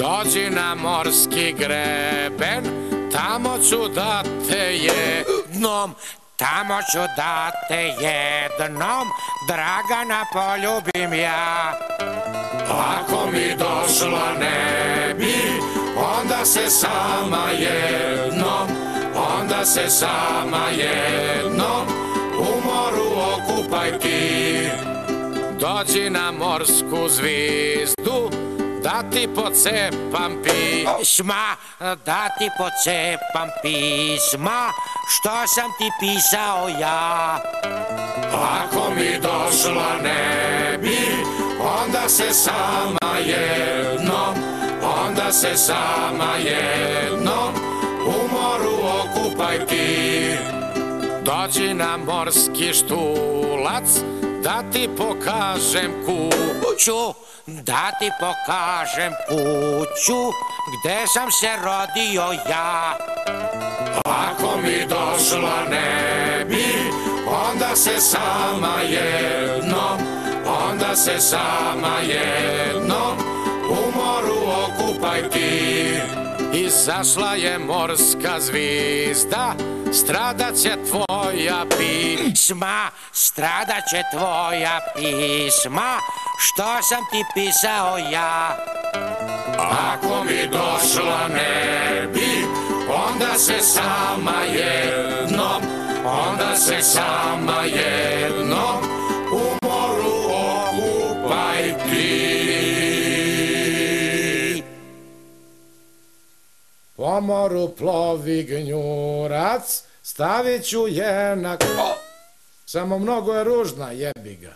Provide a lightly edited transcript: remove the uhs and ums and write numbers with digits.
Dođi na morski greben, tamo ću da te jednom, tamo ću da te jednom, Dragana, poljubim ja. Ako mi došla ne bi, onda se sama jednom, onda se sama jednom u moru okupaj ti. Dođi na morsku zvizdu, da ti pocepam pisma, da ti pocepam pisma, što sam ti pisao ja. Ako mi došla ne bi, onda se sama jednom, onda se sama jednom u moru okupaj ti. Dođi na morski štulac, da ti pokažem kuću, da ti pokažem kuću, gde sam se rodio ja. Ako mi došla ne bi, onda se sama jednom, onda se sama jednom u moru okupaj ti. Izašla je morska zvizda, stradat će tvoja pisma, stradat će tvoja pisma, što sam ti pisao ja. Ako mi došla ne bi, onda se sama jednom, onda se sama jednom u moru okupaj ti. Po moru plovi gnjurac, stavit ću je na... Samo mnogo je ružna, jebi ga.